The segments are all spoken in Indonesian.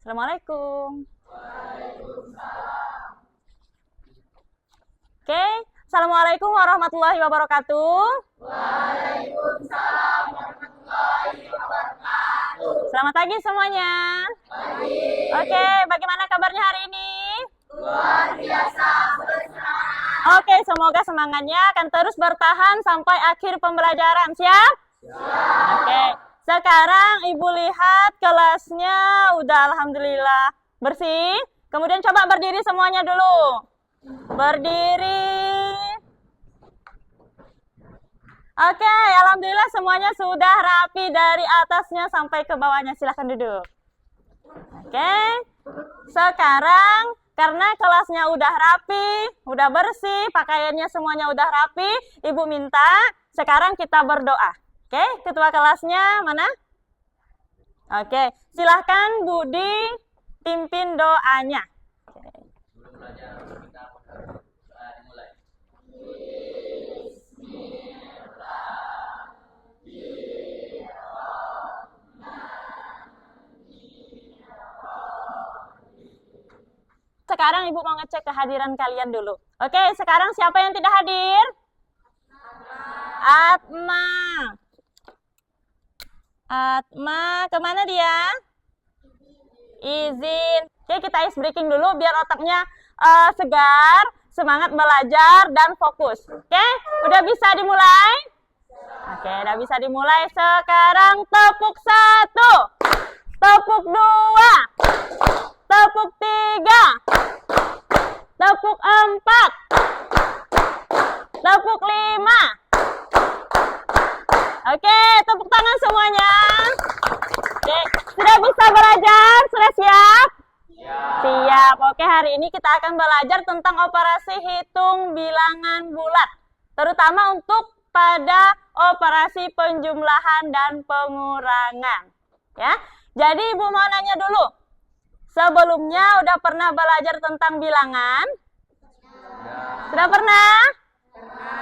Assalamualaikum. Oke, Assalamualaikum warahmatullahi wabarakatuh. Selamat pagi semuanya. Oke, bagaimana kabarnya hari ini? Oke, semoga semangatnya akan terus bertahan sampai akhir pembelajaran. Siap? Oke, sekarang Ibu lihat kelasnya udah alhamdulillah bersih. Kemudian coba berdiri semuanya dulu. Berdiri. Oke, alhamdulillah semuanya sudah rapi dari atasnya sampai ke bawahnya. Silahkan duduk. Oke, sekarang karena kelasnya udah rapi, udah bersih, pakaiannya semuanya udah rapi, Ibu minta sekarang kita berdoa. Oke, ketua kelasnya mana? Oke, silahkan Budi pimpin doanya. Sekarang Ibu mau ngecek kehadiran kalian dulu. Oke, sekarang siapa yang tidak hadir? Atma. Atma, kemana dia? Izin. Oke, kita ice breaking dulu biar otaknya segar, semangat belajar, dan fokus. Oke, udah bisa dimulai? Oke, udah bisa dimulai. Sekarang tepuk 1, tepuk 2, tepuk 3, tepuk 4, tepuk 5. Oke, tepuk tangan semuanya. Oke, sudah bisa belajar? Sudah siap? Siap. Oke, hari ini kita akan belajar tentang operasi hitung bilangan bulat. Terutama untuk pada operasi penjumlahan dan pengurangan. Ya. Jadi Ibu mau nanya dulu. Sebelumnya udah pernah belajar tentang bilangan? Sudah pernah?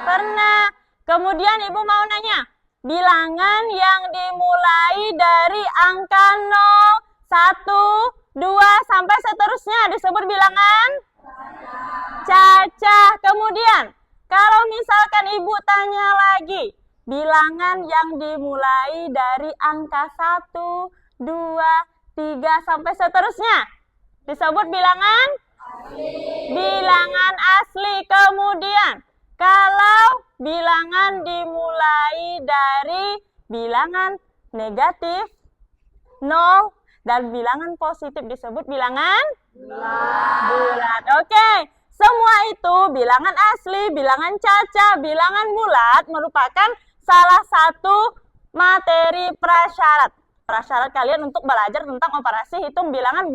Pernah. Kemudian Ibu mau nanya, bilangan yang dimulai dari angka 0, 1, 2, sampai seterusnya disebut bilangan cacah. Kemudian, kalau misalkan Ibu tanya lagi, bilangan yang dimulai dari angka 1, 2, 3, sampai seterusnya disebut bilangan bilangan asli. Kemudian, kalau bilangan dimulai dari bilangan negatif, 0, dan bilangan positif disebut bilangan bulat. Oke, semua itu bilangan asli, bilangan cacah, bilangan bulat merupakan salah satu materi prasyarat. Prasyarat kalian untuk belajar tentang operasi hitung bilangan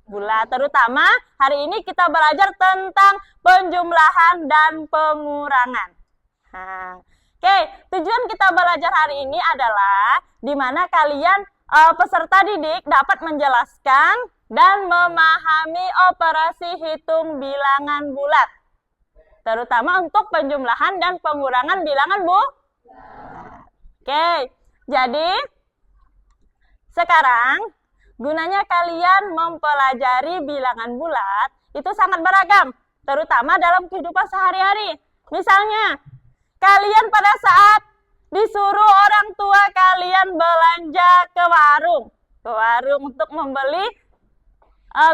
bulat. Terutama hari ini kita belajar tentang penjumlahan dan pengurangan. Nah, oke, tujuan kita belajar hari ini adalah di mana kalian peserta didik dapat menjelaskan dan memahami operasi hitung bilangan bulat. Terutama untuk penjumlahan dan pengurangan bilangan Oke, jadi sekarang gunanya kalian mempelajari bilangan bulat itu sangat beragam, terutama dalam kehidupan sehari-hari. Misalnya, kalian pada saat disuruh orang tua kalian belanja ke warung untuk membeli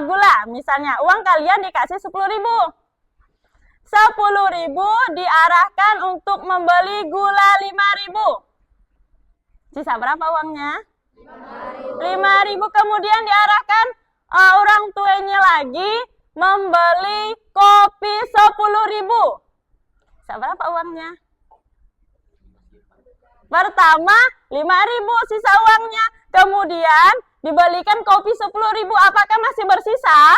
gula. Misalnya, uang kalian dikasih 10.000. 10.000 diarahkan untuk membeli gula 5.000. Sisa berapa uangnya? 5.000. Kemudian diarahkan orang tuanya lagi membeli kopi 10.000. Sisa berapa uangnya? Pertama 5.000 sisa uangnya. Kemudian dibelikan kopi 10.000. Apakah masih bersisa?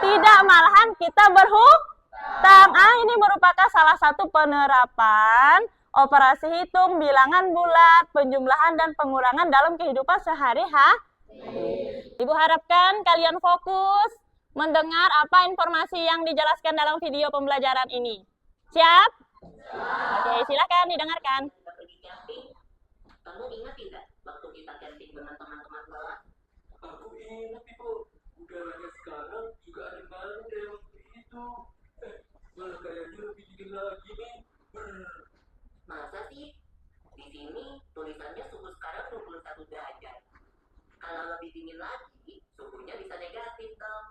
Tidak, malahan kita berhutang. Ini merupakan salah satu penerapan operasi hitung bilangan bulat, penjumlahan dan pengurangan dalam kehidupan sehari-hari. Ibu harapkan kalian fokus mendengar apa informasi yang dijelaskan dalam video pembelajaran ini. Siap? Oke, silakan didengarkan. Pergi camping, kamu ingat tidak waktu kita camping dengan teman-teman kelas? Aku tapi kok udaranya sekarang juga ada baru kayak waktu itu. Malah kayaknya lebih dingin lagi nih. Masa sih? Di sini tulisannya suhu sekarang 21 derajat. Kalau lebih dingin lagi, suhunya bisa negatif dong.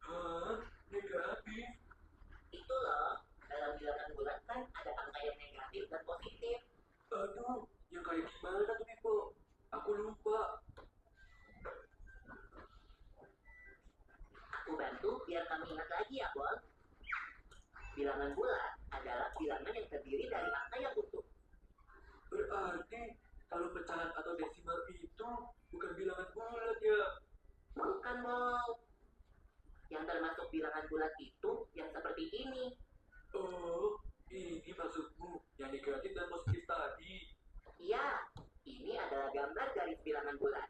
Hah? Negatif? Itu loh, dalam bilangan bulat kan ada angka yang negatif dan positif. Aduh, yang kayak gimana tuh Pipo? Aku lupa. Aku bantu biar kamu ingat lagi ya, Bol. Bilangan bulat adalah bilangan yang terdiri dari angka yang utuh. Berarti kalau pecahan atau desimal itu bukan bilangan bulat ya? Bukan, Bol. Yang termasuk bilangan bulat itu yang seperti ini. Oh, ini maksudmu yang negatif dan positif tadi. Iya, ini adalah gambar garis bilangan bulat.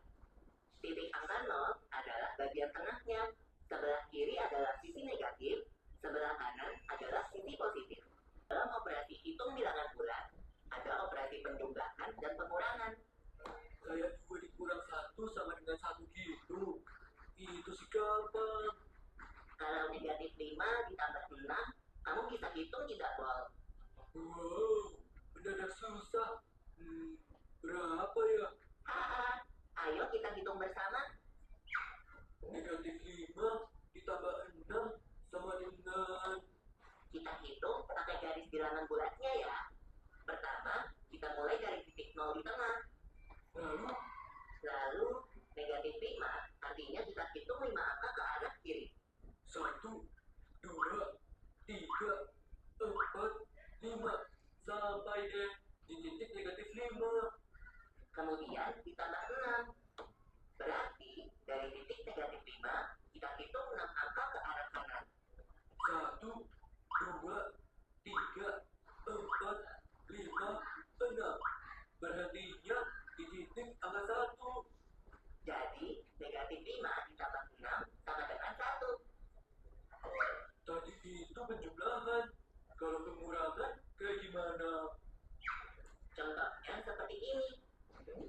Titik angka 0 adalah bagian tengahnya. Sebelah kiri adalah sisi negatif, sebelah kanan adalah sisi positif. Dalam operasi hitung bilangan bulat, ada operasi penjumlahan dan pengurangan. Kayak 2 dikurang 1 sama dengan 1 gitu. Itu sih gampang. Kalau negatif 5 ditambah 6, kamu bisa hitung tidak, Bol? Wow, mendadak susah. Berapa ya? Haha, ayo kita hitung bersama. Negatif 5 ditambah 6 sama dengan... Kita hitung pakai garis bilangan bulatnya ya. Pertama, kita mulai dari titik 0 di tengah. Lalu, negatif 5 artinya kita hitung 5 angka ke arah kiri. 1, 2, 3, 4, 5. Sampai deh di titik negatif 5. Kemudian ditambah 6. Berarti dari titik negatif 5, kita hitung 6 angka ke arah kanan. 1, 2, 3, 4, 5, 6. Berhentinya di titik angka 1. Jadi, negatif 5 ditambah 6 sama dengan 1. Tadi itu penjumlahan. Kalau pengurangan kayak gimana? Contohnya seperti ini.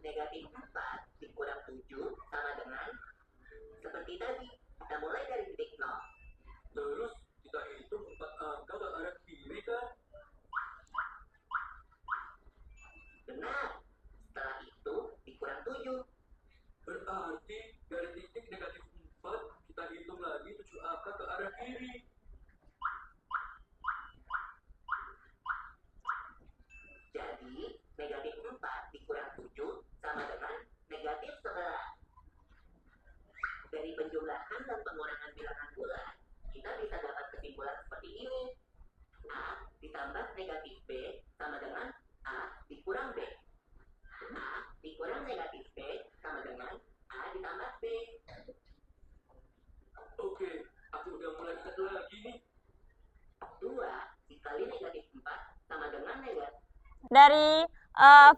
Negatif 4 dikurang 7 sama dengan seperti tadi. Kita mulai dari titik 0. Terus kita hitung 4 angka ke arah kiri kan? Benar. Setelah itu dikurang 7. Berarti dari titik negatif 4 kita hitung lagi 7 angka ke arah kiri. Jadi, negatif 4 dikurang 7 sama dengan negatif 11. Dari penjumlahan dan pengurangan bilangan bulat, kita bisa dapat kesimpulan seperti ini. A ditambah negatif B sama dengan A dikurang B. A dikurang negatif B sama dengan A ditambah B. Oke, aku udah mulai ingat lagi nih. 2 dikali negatif 4 sama dengan negatif. Dari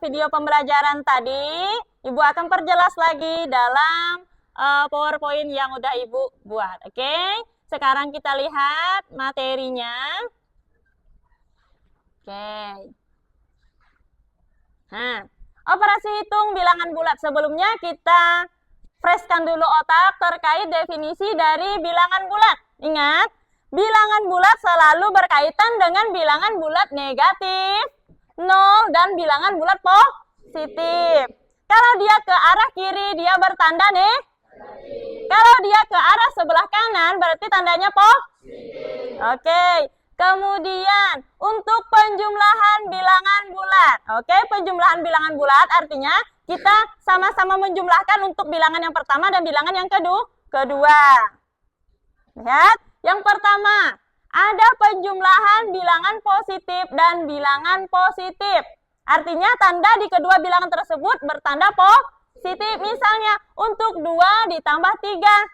video pembelajaran tadi, Ibu akan perjelas lagi dalam PowerPoint yang udah Ibu buat. Oke, sekarang kita lihat materinya. Oke. Nah, operasi hitung bilangan bulat. Sebelumnya kita freshkan dulu otak terkait definisi dari bilangan bulat. Ingat, bilangan bulat selalu berkaitan dengan bilangan bulat negatif, 0, dan bilangan bulat positif. Kalau dia ke arah kiri, dia bertanda nih. Kalau dia ke arah sebelah kanan, berarti tandanya positif. Oke. Kemudian, untuk penjumlahan bilangan bulat. Oke, penjumlahan bilangan bulat artinya kita sama-sama menjumlahkan untuk bilangan yang pertama dan bilangan yang kedua. Lihat, yang pertama, ada penjumlahan bilangan positif dan bilangan positif. Artinya tanda di kedua bilangan tersebut bertanda positif. Misalnya untuk 2 ditambah 3.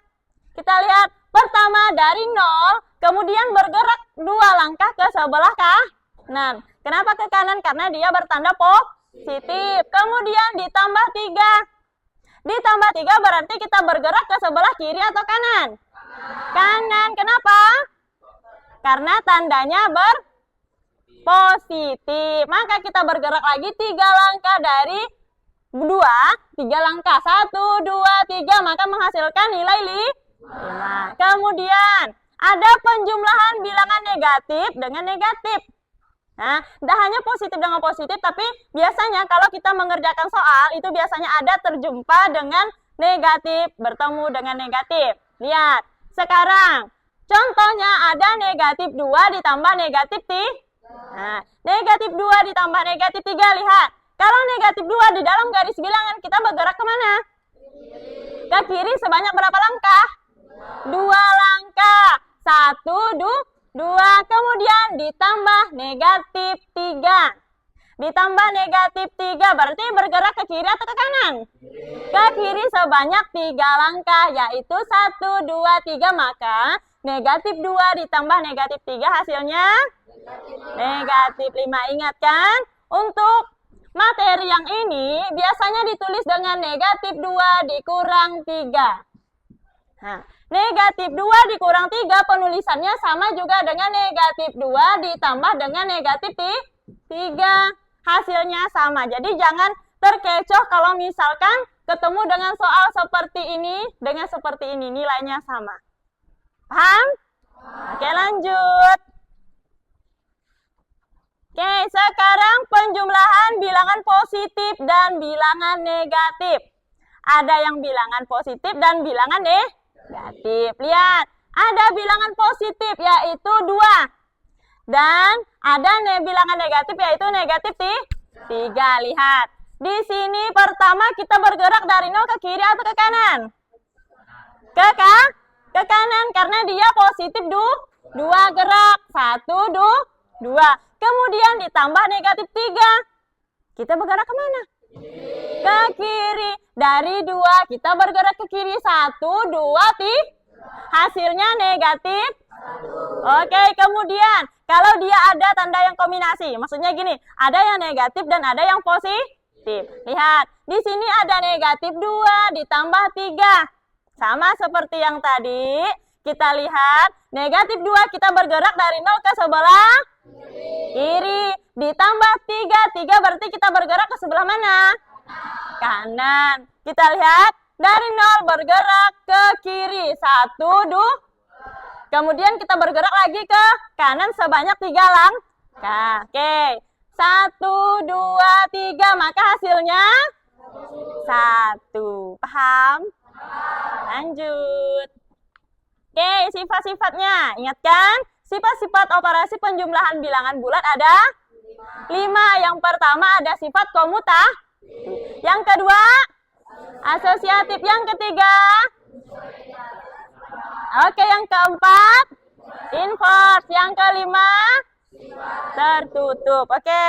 Kita lihat pertama dari 0, kemudian bergerak 2 langkah ke sebelah kanan. Kenapa ke kanan? Karena dia bertanda positif. Kemudian ditambah 3. Ditambah 3 berarti kita bergerak ke sebelah kiri atau kanan? Kanan. Kenapa? Karena tandanya berpositif. Maka kita bergerak lagi 3 langkah dari dua, 3 langkah. 1, 2, 3, maka menghasilkan nilai 5. Kemudian, ada penjumlahan bilangan negatif dengan negatif. Nah, tidak hanya positif dengan positif, tapi biasanya kalau kita mengerjakan soal, itu biasanya ada terjumpa dengan negatif, bertemu dengan negatif. Lihat, sekarang, contohnya ada negatif 2 ditambah negatif 3. Nah, negatif 2 ditambah negatif 3, lihat. Kalau negatif 2 di dalam garis bilangan, kita bergerak kemana? Ke kiri sebanyak berapa langkah? 2 langkah. 1, 2, kemudian ditambah negatif 3. Ditambah negatif 3, berarti bergerak ke kiri atau ke kanan? Ke kiri sebanyak 3 langkah, yaitu 1, 2, 3, maka negatif 2 ditambah negatif 3 hasilnya? Negatif 5. Ingat kan? Untuk materi yang ini biasanya ditulis dengan negatif 2 dikurang 3. Nah, negatif 2 dikurang 3 penulisannya sama juga dengan negatif 2 ditambah dengan negatif 3. Hasilnya sama. Jadi jangan terkecoh kalau misalkan ketemu dengan soal seperti ini, dengan seperti ini, nilainya sama. Paham? Oke, lanjut. Oke, sekarang penjumlahan bilangan positif dan bilangan negatif. Ada yang bilangan positif dan bilangan negatif. Lihat, ada bilangan positif yaitu 2. Dan ada bilangan negatif yaitu negatif 3. Lihat, di sini pertama kita bergerak dari 0 ke kiri atau ke kanan? Ke kanan, karena dia positif 2 gerak. 1, 2. Kemudian ditambah negatif 3. Kita bergerak kemana? Ke kiri. Dari 2 kita bergerak ke kiri. 1, 2, 3. Hasilnya negatif 1. Oke, kemudian kalau dia ada tanda yang kombinasi, maksudnya gini, ada yang negatif dan ada yang positif. Lihat, di sini ada negatif 2 ditambah 3. Sama seperti yang tadi, kita lihat negatif 2 kita bergerak dari 0 ke sebelah kiri. Ditambah 3 berarti kita bergerak ke sebelah mana? Kanan. Kita lihat, dari 0 bergerak ke kiri. 1, 2. Kemudian kita bergerak lagi ke kanan sebanyak 3 langkah. Oke. 1, 2, 3. Maka hasilnya 1. Paham? Lanjut. Oke, sifat-sifatnya. Ingat kan? Sifat-sifat operasi penjumlahan bilangan bulat ada 5. Yang pertama ada sifat komutatif. Yang kedua, asosiatif. Yang ketiga, oke, yang keempat, inverse. Yang kelima, tertutup. Oke,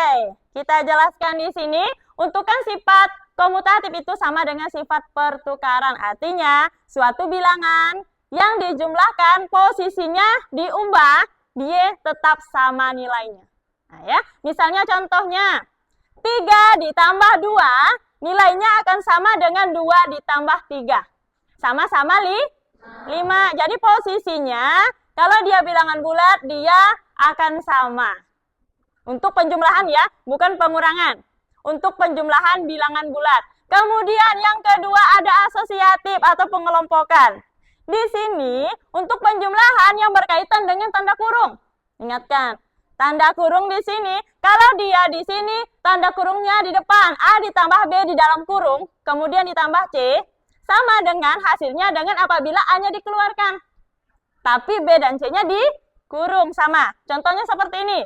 kita jelaskan di sini. Untuk kan sifat komutatif itu sama dengan sifat pertukaran. Artinya, suatu bilangan yang dijumlahkan posisinya diubah, dia tetap sama nilainya. Nah ya, misalnya contohnya 3 ditambah 2, nilainya akan sama dengan 2 ditambah 3. Sama-sama 5. Jadi posisinya, kalau dia bilangan bulat, dia akan sama. Untuk penjumlahan ya, bukan pengurangan. Untuk penjumlahan bilangan bulat. Kemudian yang kedua ada asosiatif atau pengelompokan. Di sini, untuk penjumlahan yang berkaitan dengan tanda kurung. Ingatkan, tanda kurung di sini, kalau dia di sini, tanda kurungnya di depan, A ditambah B di dalam kurung, kemudian ditambah C, sama dengan hasilnya dengan apabila A-nya dikeluarkan. Tapi B dan C-nya dikurung, sama. Contohnya seperti ini.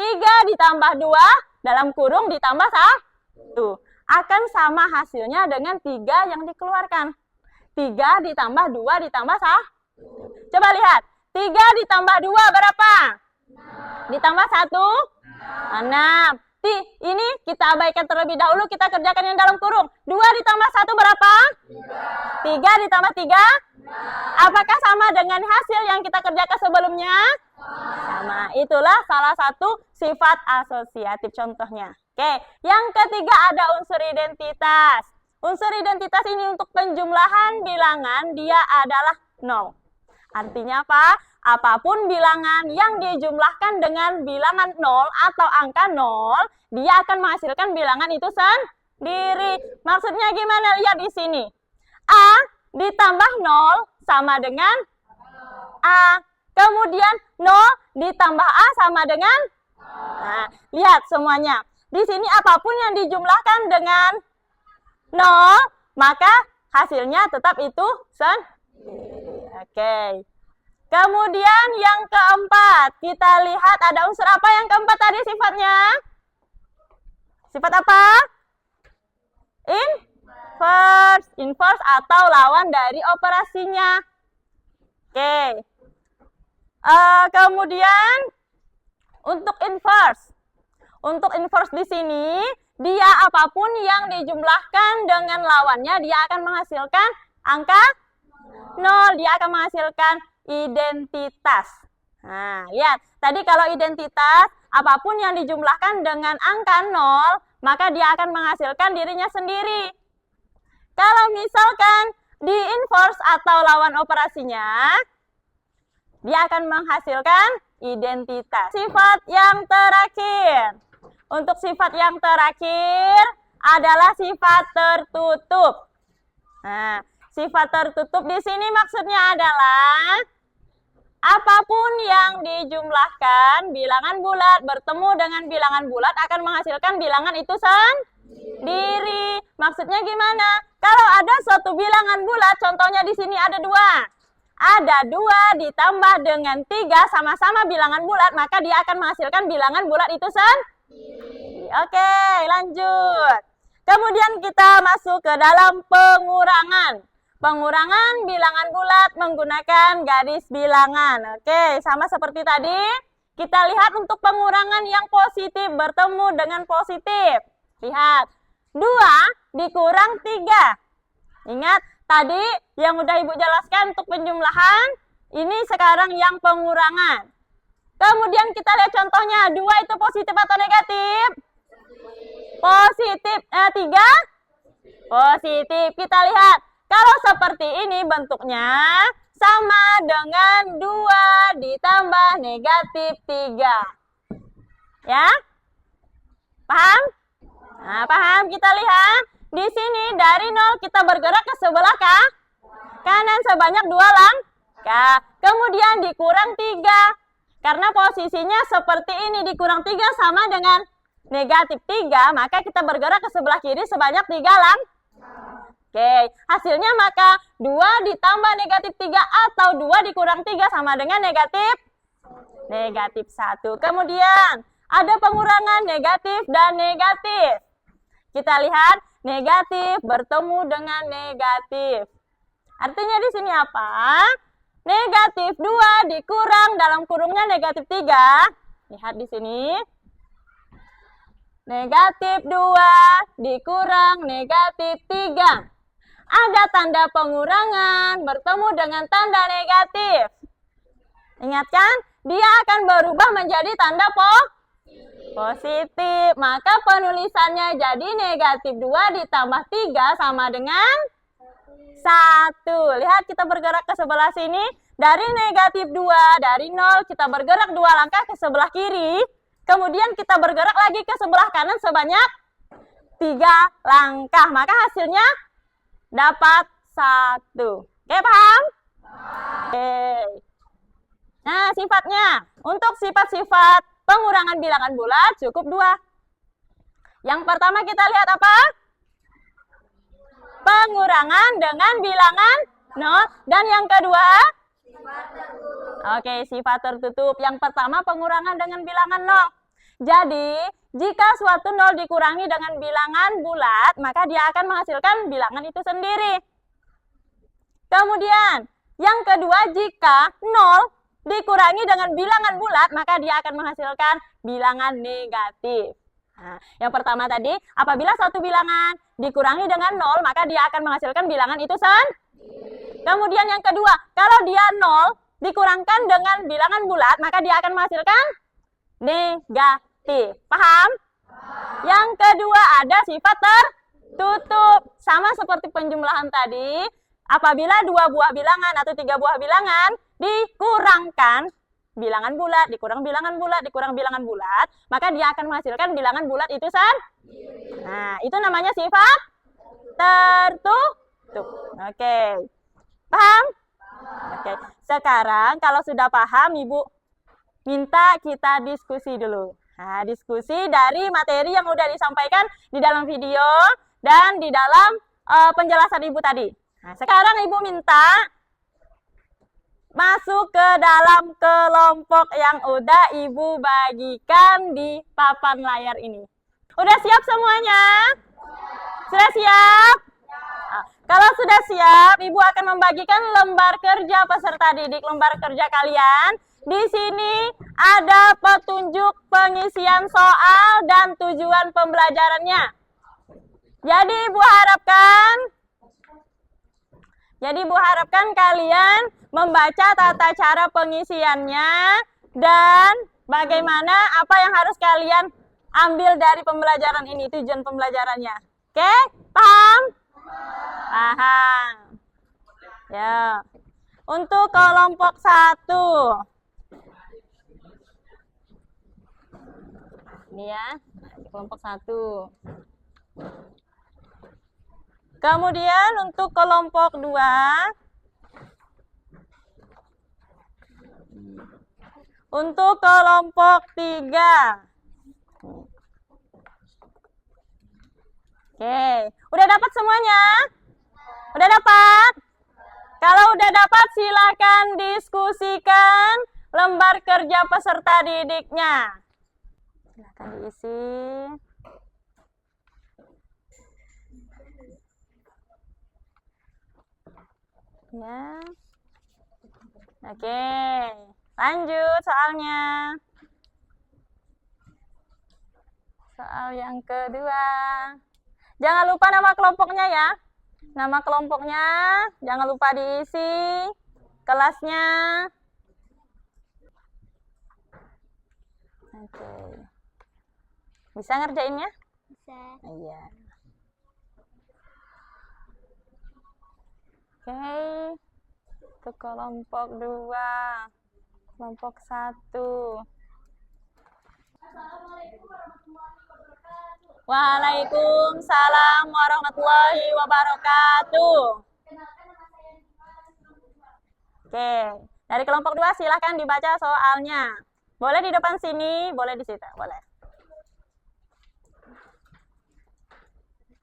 3 ditambah 2, dalam kurung ditambah 1. Akan sama hasilnya dengan 3 yang dikeluarkan. 3 ditambah 2 ditambah 1. Coba lihat. 3 ditambah 2 berapa? Ditambah 1? 6. Ini kita abaikan terlebih dahulu, kita kerjakan yang dalam kurung. 2 ditambah 1 berapa? 3 ditambah 3? Apakah sama dengan hasil yang kita kerjakan sebelumnya? Sama. Itulah salah satu sifat asosiatif contohnya. Oke, yang ketiga ada unsur identitas. Unsur identitas ini untuk penjumlahan bilangan, dia adalah 0. Artinya apa? Apapun bilangan yang dijumlahkan dengan bilangan 0 atau angka 0, dia akan menghasilkan bilangan itu sendiri. Maksudnya gimana? Lihat di sini. A ditambah 0 sama dengan A. Kemudian 0 ditambah A sama dengan Nah, lihat semuanya. Di sini apapun yang dijumlahkan dengan 0, maka hasilnya tetap itu sendiri. Oke. Kemudian yang keempat, kita lihat ada unsur apa yang keempat tadi sifatnya? Sifat apa? Inverse. Inverse atau lawan dari operasinya. Oke. Kemudian untuk inverse di sini, dia apapun yang dijumlahkan dengan lawannya, dia akan menghasilkan angka 0. Dia akan menghasilkan identitas. Nah, lihat. Tadi kalau identitas, apapun yang dijumlahkan dengan angka 0, maka dia akan menghasilkan dirinya sendiri. Kalau misalkan di inverse atau lawan operasinya, dia akan menghasilkan identitas. Sifat yang terakhir. Untuk sifat yang terakhir adalah sifat tertutup. Nah, sifat tertutup di sini maksudnya adalah apapun yang dijumlahkan bilangan bulat bertemu dengan bilangan bulat akan menghasilkan bilangan itu sendiri. Maksudnya gimana? Kalau ada suatu bilangan bulat, contohnya di sini ada 2. Ada 2 ditambah dengan 3 sama-sama bilangan bulat, maka dia akan menghasilkan bilangan bulat itu sendiri. Oke, lanjut. Kemudian kita masuk ke dalam pengurangan. Pengurangan bilangan bulat menggunakan garis bilangan. Oke, sama seperti tadi. Kita lihat untuk pengurangan yang positif bertemu dengan positif. Lihat, 2 dikurang 3. Ingat, tadi yang udah Ibu jelaskan untuk penjumlahan, ini sekarang yang pengurangan. Kemudian kita lihat contohnya, 2 itu positif atau negatif? Positif. 3? Positif. Kita lihat, kalau seperti ini bentuknya sama dengan 2 ditambah negatif 3. Ya? Paham? Nah, paham? Kita lihat. Di sini dari 0 kita bergerak ke sebelah kanan sebanyak 2 langkah. Kemudian dikurang 3. Karena posisinya seperti ini, dikurang 3 sama dengan negatif 3, maka kita bergerak ke sebelah kiri sebanyak 3 langkah. Oke, hasilnya maka 2 ditambah negatif 3 atau 2 dikurang 3 sama dengan negatif 1. Kemudian ada pengurangan negatif dan negatif. Kita lihat negatif bertemu dengan negatif. Artinya di sini apa? Negatif 2 dikurang dalam kurungnya negatif 3. Lihat di sini. Negatif 2 dikurang negatif 3. Ada tanda pengurangan bertemu dengan tanda negatif. Ingat kan? Dia akan berubah menjadi tanda positif. Maka penulisannya jadi negatif 2 ditambah 3 sama dengan 1. Lihat, kita bergerak ke sebelah sini. Dari negatif 2, dari 0, kita bergerak 2 langkah ke sebelah kiri. Kemudian kita bergerak lagi ke sebelah kanan sebanyak 3 langkah. Maka hasilnya dapat 1. Oke, paham? Oke. Nah, sifatnya. Untuk sifat-sifat pengurangan bilangan bulat cukup 2. Yang pertama kita lihat apa? Pengurangan dengan bilangan 0. Dan yang kedua? Oke, sifat tertutup. Yang pertama pengurangan dengan bilangan 0. Jadi, jika suatu 0 dikurangi dengan bilangan bulat, maka dia akan menghasilkan bilangan itu sendiri. Kemudian, yang kedua, jika 0 dikurangi dengan bilangan bulat, maka dia akan menghasilkan bilangan negatif. Nah, yang pertama tadi, apabila suatu bilangan dikurangi dengan 0, maka dia akan menghasilkan bilangan itu sendiri. Kemudian yang kedua, kalau dia 0 dikurangkan dengan bilangan bulat, maka dia akan menghasilkan negatif. Paham? Yang kedua, ada sifat tertutup. Sama seperti penjumlahan tadi, apabila 2 buah bilangan atau 3 buah bilangan dikurangkan bilangan bulat, dikurang bilangan bulat, dikurang bilangan bulat, maka dia akan menghasilkan bilangan bulat itu sendiri. Nah, itu namanya sifat tertutup. Oke. Paham? Oke. Sekarang kalau sudah paham, Ibu minta kita diskusi dulu. Nah, diskusi dari materi yang udah disampaikan di dalam video dan di dalam penjelasan Ibu tadi. Nah, sekarang Ibu minta masuk ke dalam kelompok yang udah Ibu bagikan di papan layar ini. Udah siap semuanya? Sudah siap? Nah, kalau sudah siap, Ibu akan membagikan lembar kerja peserta didik, lembar kerja kalian. Di sini ada petunjuk pengisian soal dan tujuan pembelajarannya. Jadi Ibu harapkan kalian membaca tata cara pengisiannya dan bagaimana apa yang harus kalian ambil dari pembelajaran ini, tujuan pembelajarannya. Oke, paham? Paham. Ya. Untuk kelompok 1. Ini ya, kelompok 1. Kemudian untuk kelompok 2. Untuk kelompok 3. Oke, udah dapat semuanya? Udah dapat? Kalau udah dapat, silakan diskusikan lembar kerja peserta didiknya. Silakan diisi. Ya. Oke, lanjut soalnya. Soal yang kedua. Jangan lupa nama kelompoknya ya. Nama kelompoknya jangan lupa diisi. Kelasnya. Oke. Bisa ngerjainnya? Bisa. Iya. Oke. Untuk kelompok 2. Kelompok 1. Waalaikumsalam warahmatullahi wabarakatuh. Oke, dari kelompok 2 silahkan dibaca soalnya. Boleh di depan sini, boleh di situ, boleh.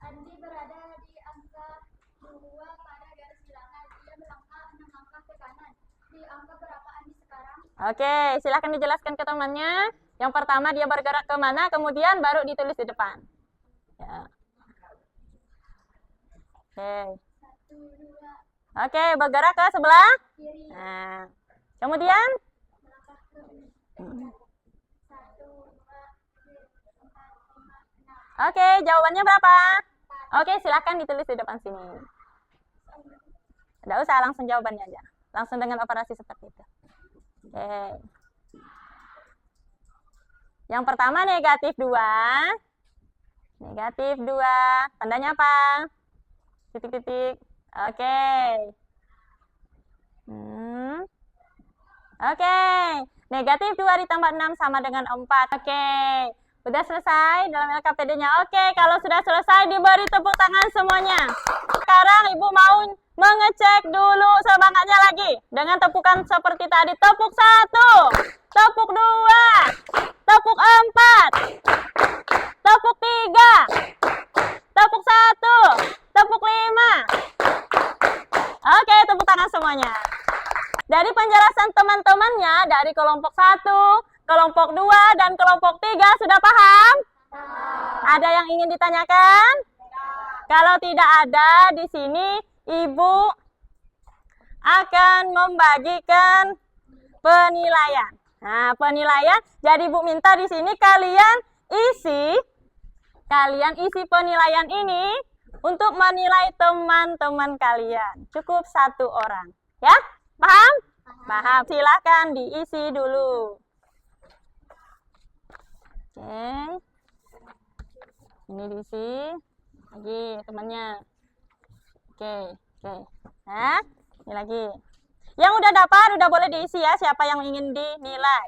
Andi berada di angka 2 pada garis bilangan. Dia melangkah 6 langkah ke kanan. Di angka berapa Andi sekarang? Oke, silahkan dijelaskan ke temannya. Yang pertama dia bergerak ke mana, kemudian baru ditulis di depan. Ya. Oke. 1, 2, Oke, bergerak ke sebelah. kiri. Nah, kemudian. Melangkah ke 1, 2, 3, 4, 5, 6. Oke, jawabannya berapa? Oke, silahkan ditulis di depan sini. Tidak usah, langsung jawabannya aja. Langsung dengan operasi seperti itu. Oke. Yang pertama negatif 2. Negatif 2. Tandanya apa? Titik-titik. Oke. Oke. Negatif 2 ditambah 6 sama dengan 4. Oke. Udah selesai dalam LKPD-nya. Oke, kalau sudah selesai diberi tepuk tangan semuanya. Sekarang Ibu mau mengecek dulu semangatnya lagi. Dengan tepukan seperti tadi. Tepuk 1. Tepuk 2. Tepuk 4. Tepuk 3. Tepuk 1. Tepuk 5. Oke, tepuk tangan semuanya. Dari penjelasan teman-temannya dari kelompok 1, kelompok 2, dan kelompok 3 sudah paham? Ada yang ingin ditanyakan? Kalau tidak ada, di sini Ibu akan membagikan penilaian. Nah, penilaian. Jadi Ibu minta di sini kalian isi penilaian ini untuk menilai teman-teman kalian. Cukup 1 orang. Ya? Paham? Paham. Silakan diisi dulu. Oke. Ini diisi. Lagi temannya. Oke. Nah, ini lagi. Yang udah dapat, udah boleh diisi ya. Siapa yang ingin dinilai?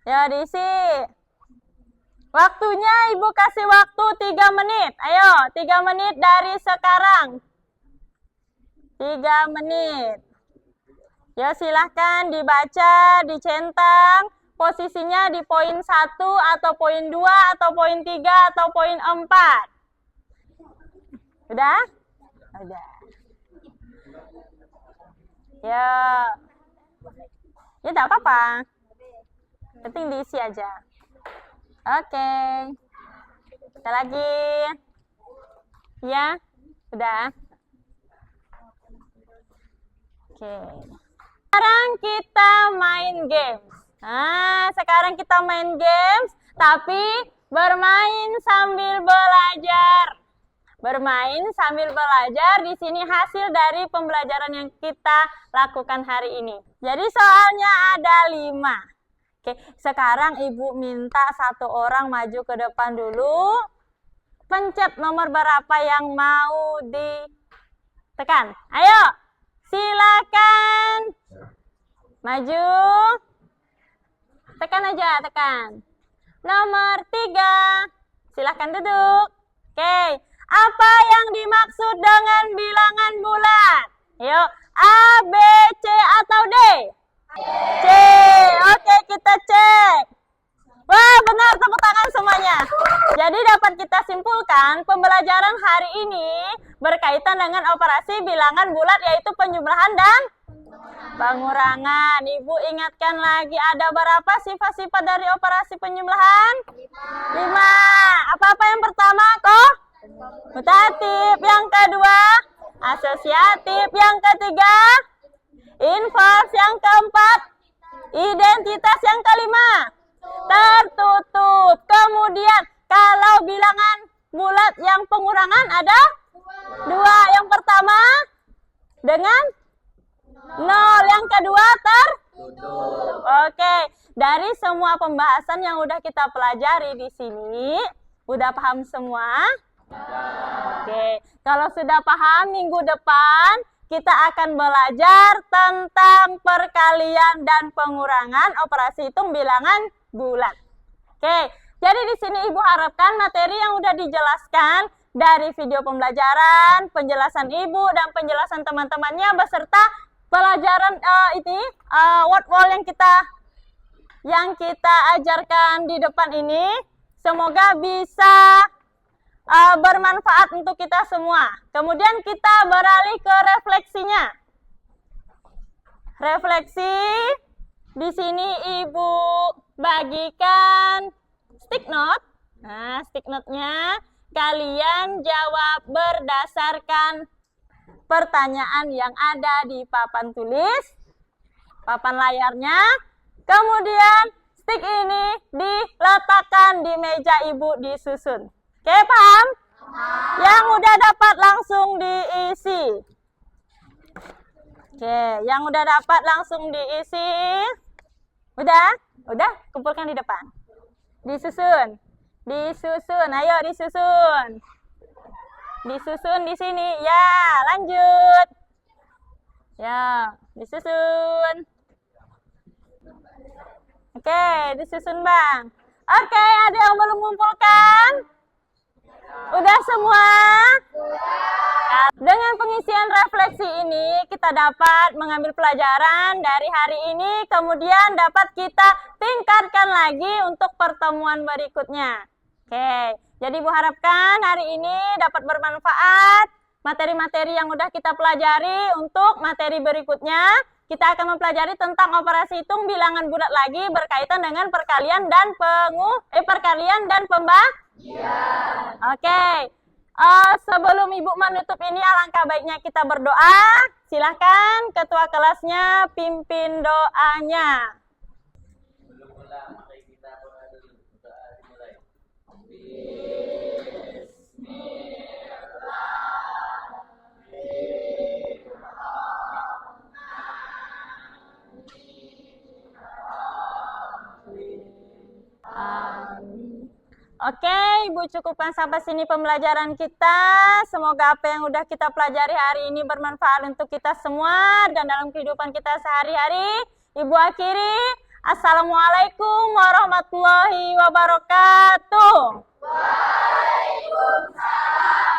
Ya, diisi. Waktunya Ibu kasih waktu 3 menit. Ayo, 3 menit dari sekarang. 3 menit. Ya, silahkan dibaca, dicentang. Posisinya di poin 1 atau poin 2 atau poin 3 atau poin 4. Udah? Udah. Ya. Ya, tidak apa-apa. Penting diisi aja. Oke. Kita lagi. Ya, udah. Oke. Sekarang kita main games. Nah, sekarang kita main games, tapi bermain sambil belajar. Bermain sambil belajar, di sini hasil dari pembelajaran yang kita lakukan hari ini. Jadi soalnya ada 5. Oke, sekarang Ibu minta 1 orang maju ke depan dulu. Pencet nomor berapa yang mau ditekan. Ayo, silakan. Maju. Tekan aja, tekan. Nomor 3. Silakan duduk. Oke, apa yang dimaksud dengan bilangan bulat? Yuk, A, B, C, atau D? C. Oke, kita cek. Wah, benar, tepuk tangan semuanya. Jadi dapat kita simpulkan pembelajaran hari ini berkaitan dengan operasi bilangan bulat, yaitu penjumlahan dan pengurangan. Ibu ingatkan lagi, ada berapa sifat-sifat dari operasi penjumlahan? 5. Apa-apa yang pertama, komutatif. Yang kedua, asosiatif. Yang ketiga, inverse. Yang keempat, identitas. Yang kelima, tertutup. Kemudian, kalau bilangan bulat yang pengurangan ada 2. Yang pertama, dengan 0. Yang kedua, tertutup. Oke, dari semua pembahasan yang udah kita pelajari di sini, udah paham semua? Oke, kalau sudah paham, minggu depan kita akan belajar tentang perkalian dan pengurangan operasi hitung bilangan bulat. Oke, jadi di sini Ibu harapkan materi yang udah dijelaskan dari video pembelajaran, penjelasan Ibu dan penjelasan teman-temannya beserta pelajaran ini word-word yang kita ajarkan di depan ini, semoga bisa bermanfaat untuk kita semua. Kemudian kita beralih ke refleksinya. Refleksi, di sini Ibu bagikan stick note. Nah, stick note-nya kalian jawab berdasarkan pertanyaan yang ada di papan tulis, papan layarnya. Kemudian stick ini diletakkan di meja Ibu, disusun. Oke, paham? Yang udah dapat langsung diisi. Oke, yang udah dapat langsung diisi. Udah? Udah? Kumpulkan di depan. Disusun. Disusun. Ayo disusun. Disusun di sini. Ya, lanjut. Ya, disusun. Oke, disusun, Bang. Oke, ada yang belum mengumpulkan? Udah semua? Dengan pengisian refleksi ini, kita dapat mengambil pelajaran dari hari ini, kemudian dapat kita tingkatkan lagi untuk pertemuan berikutnya. Oke, jadi Ibu harapkan hari ini dapat bermanfaat. Materi-materi yang udah kita pelajari untuk materi berikutnya, kita akan mempelajari tentang operasi hitung bilangan bulat lagi berkaitan dengan perkalian dan perkalian dan pembagian. Oke. Sebelum Ibu menutup ini, alangkah baiknya kita berdoa. Silahkan ketua kelasnya pimpin doanya. Mula-mula maka kita berdoa dimulai. Oke, Ibu cukupkan sampai sini pembelajaran kita. Semoga apa yang udah kita pelajari hari ini bermanfaat untuk kita semua dan dalam kehidupan kita sehari-hari. Ibu akhiri, Assalamualaikum warahmatullahi wabarakatuh. Waalaikumsalam.